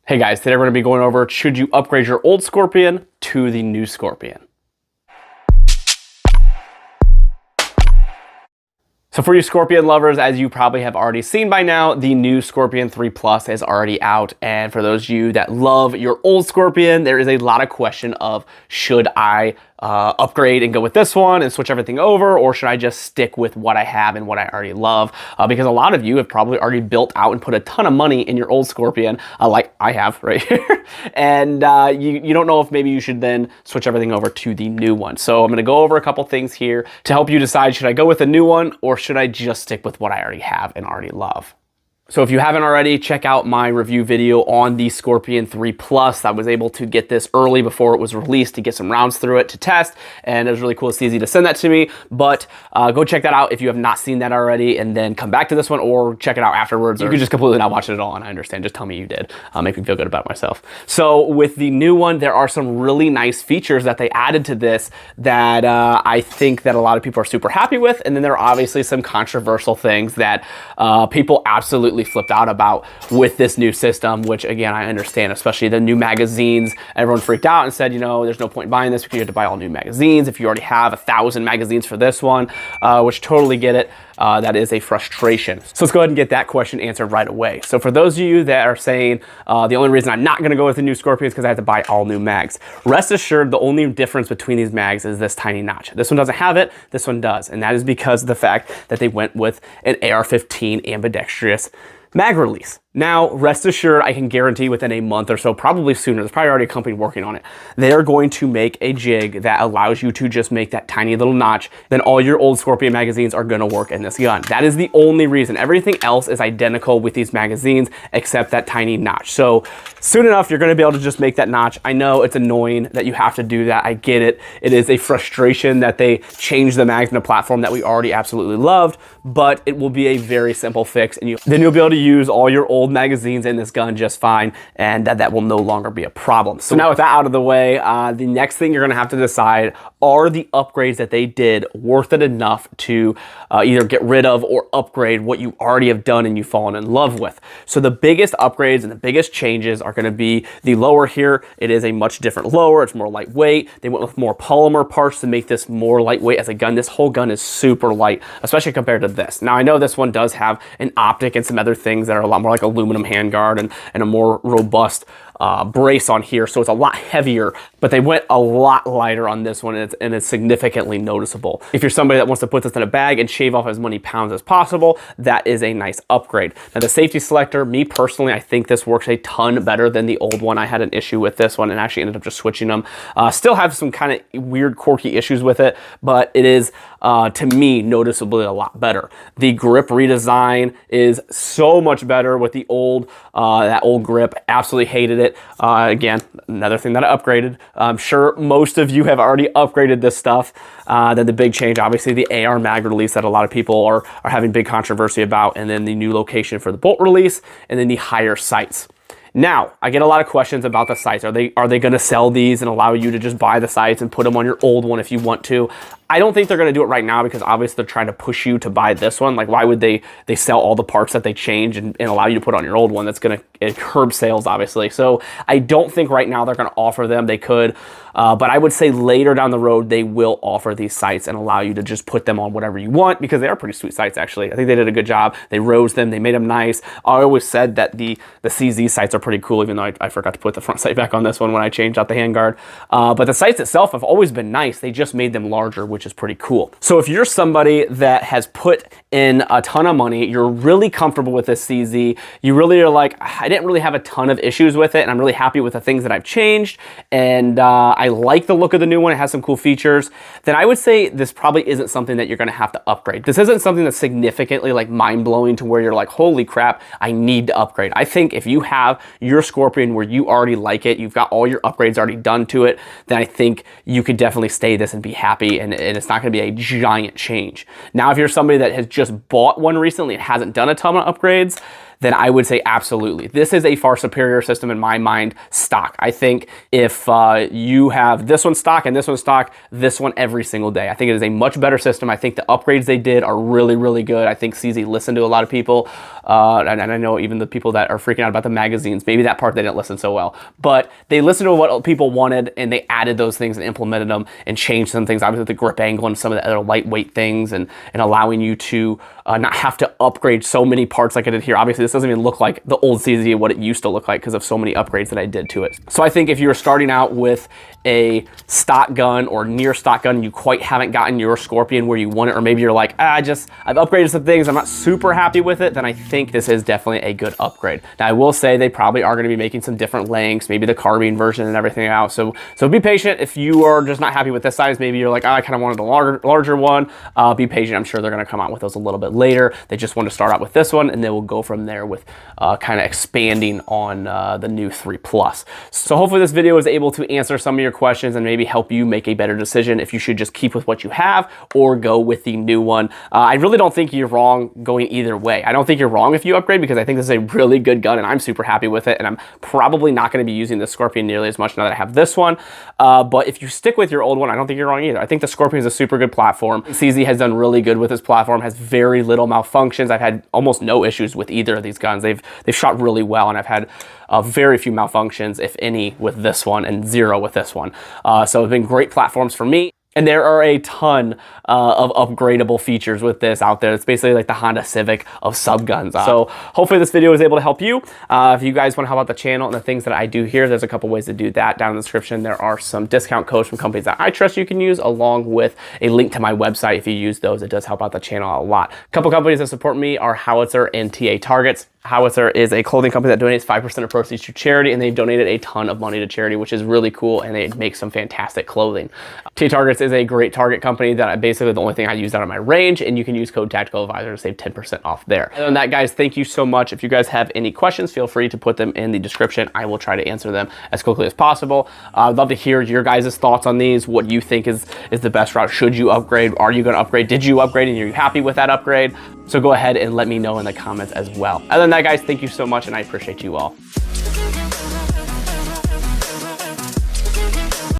Hey guys, today we're going to be going over, should you upgrade your old Scorpion to the new Scorpion? So for you Scorpion lovers, as you probably have already seen by now, the new Scorpion 3 Plus is already out. And for those of you that love your old Scorpion, there is a lot of question of, should I upgrade and go with this one and switch everything over, or should I just stick with what I have and what I already love? Because a lot of you have probably already built out and put a ton of money in your old Scorpion, like I have right here. And you don't know if maybe you should then switch everything over to the new one. So I'm going to go over a couple things here to help you decide, should I go with a new one or should I just stick with what I already have and already love? So if you haven't already, check out my review video on the Scorpion 3 Plus. I was able to get this early before it was released to get some rounds through it to test, and it was really cool. It's easy to send that to me, but go check that out if you have not seen that already, and then come back to this one or check it out afterwards. You could just completely not watch it at all, and I understand. Just tell me you did. Make me feel good about myself. So with the new one, there are some really nice features that they added to this that I think that a lot of people are super happy with, and then there are obviously some controversial things that people absolutely flipped out about with this new system, which again, I understand, especially the new magazines. Everyone freaked out and said, you know, there's no point in buying this because you have to buy all new magazines if you already have 1,000 magazines for this one, which totally get it. That is a frustration. So let's go ahead and get that question answered right away. So for those of you that are saying, the only reason I'm not gonna go with the new Scorpion is because I have to buy all new mags. Rest assured, the only difference between these mags is this tiny notch. This one doesn't have it, this one does. And that is because of the fact that they went with an AR-15 ambidextrous mag release. Now, rest assured, I can guarantee within a month or so, probably sooner, there's probably already a company working on it, they're going to make a jig that allows you to just make that tiny little notch. Then all your old Scorpion magazines are going to work in this gun. That is the only reason. Everything else is identical with these magazines except that tiny notch. So soon enough, you're going to be able to just make that notch. I know it's annoying that you have to do that. I get it. It is a frustration that they changed the mags in a platform that we already absolutely loved, but it will be a very simple fix, and then you'll be able to use all your old magazines in this gun just fine, and that will no longer be a problem. So now with that out of the way, the next thing you're gonna have to decide, are the upgrades that they did worth it enough to either get rid of or upgrade what you already have done and you've fallen in love with? So the biggest upgrades and the biggest changes are gonna be the lower here. It is a much different lower, it's more lightweight. They went with more polymer parts to make this more lightweight as a gun. This whole gun is super light, especially compared to this. Now I know this one does have an optic and some other things that are a lot more like aluminum handguard and a more robust brace on here, so it's a lot heavier, but they went a lot lighter on this one, and it's significantly noticeable. If you're somebody that wants to put this in a bag and shave off as many pounds as possible, that is a nice upgrade. Now the safety selector, me personally, I think this works a ton better than the old one. I had an issue with this one and actually ended up just switching them. Still have some kind of weird quirky issues with it, but it is to me noticeably a lot better. The grip redesign is so much better with the old that old grip. Absolutely hated it. Again, another thing that I upgraded. I'm sure most of you have already upgraded this stuff. Then the big change, obviously the AR mag release that a lot of people are having big controversy about, and then the new location for the bolt release, and then the higher sights. Now, I get a lot of questions about the sights. Are they going to sell these and allow you to just buy the sights and put them on your old one if you want to? I don't think they're going to do it right now because obviously they're trying to push you to buy this one. Like, why would they sell all the parts that they change and allow you to put on your old one? That's going to curb sales, obviously. So I don't think right now they're going to offer them. They could, but I would say later down the road, they will offer these sights and allow you to just put them on whatever you want, because they are pretty sweet sights, actually. I think they did a good job. They rose them. They made them nice. I always said that the CZ sights are pretty cool, even though I forgot to put the front sight back on this one when I changed out the handguard. But the sights itself have always been nice. They just made them larger, which is pretty cool. So if you're somebody that has put in a ton of money, you're really comfortable with this CZ, you really are like, I didn't really have a ton of issues with it, and I'm really happy with the things that I've changed, and I like the look of the new one, it has some cool features, then I would say this probably isn't something that you're gonna have to upgrade. This isn't something that's significantly like mind-blowing to where you're like, holy crap, I need to upgrade. I think if you have your Scorpion where you already like it, you've got all your upgrades already done to it, then I think you could definitely stay this and be happy, and it's not gonna be a giant change. Now, if you're somebody that has just bought one recently and hasn't done a ton of upgrades, then I would say absolutely. This is a far superior system in my mind, stock. I think if you have this one stock and this one stock, this one every single day. I think it is a much better system. I think the upgrades they did are really, really good. I think CZ listened to a lot of people, and I know even the people that are freaking out about the magazines, maybe that part they didn't listen so well, but they listened to what people wanted and they added those things and implemented them and changed some things, obviously the grip angle and some of the other lightweight things, and allowing you to not have to upgrade so many parts like I did here. Obviously this doesn't even look like the old CZ, what it used to look like because of so many upgrades that I did to it. So I think if you're starting out with a stock gun or near stock gun, you quite haven't gotten your Scorpion where you want it, or maybe you're like, I've upgraded some things, I'm not super happy with it, then I think this is definitely a good upgrade. Now I will say they probably are going to be making some different lengths, maybe the carbine version and everything out. So be patient if you are just not happy with this size. Maybe you're like, I kind of wanted a larger one. Be patient. I'm sure they're going to come out with those a little bit later. They just want to start out with this one, and then we'll go from there with kind of expanding on the new 3 Plus. So hopefully this video was able to answer some of your questions and maybe help you make a better decision if you should just keep with what you have or go with the new one. I really don't think you're wrong going either way. I don't think you're wrong if you upgrade, because I think this is a really good gun and I'm super happy with it, and I'm probably not going to be using the Scorpion nearly as much now that I have this one. But if you stick with your old one, I don't think you're wrong either. I think the Scorpion is a super good platform. CZ has done really good with this platform, has very little malfunctions. I've had almost no issues with either of these guns. They've shot really well, and I've had very few malfunctions, if any, with this one, and zero with this one. So it's been great platforms for me. And there are a ton of upgradable features with this out there. It's basically like the Honda Civic of subguns. So hopefully this video was able to help you. If you guys want to help out the channel and the things that I do here, there's a couple ways to do that down in the description. There are some discount codes from companies that I trust you can use, along with a link to my website. If you use those, it does help out the channel a lot. A couple companies that support me are Howitzer and TA Targets. Howitzer is a clothing company that donates 5% of proceeds to charity, and they've donated a ton of money to charity, which is really cool, and they make some fantastic clothing. TA Targets is a great Target company that basically the only thing I use out of my range, and you can use code Tactical Advisor to save 10% off there. Other than that, guys, thank you so much. If you guys have any questions, feel free to put them in the description. I will try to answer them as quickly as possible. I'd love to hear your guys' thoughts on these, what you think is the best route. Should you upgrade? Are you going to upgrade? Did you upgrade and are you happy with that upgrade? So go ahead and let me know in the comments as well. Other than that, guys, thank you so much, and I appreciate you all.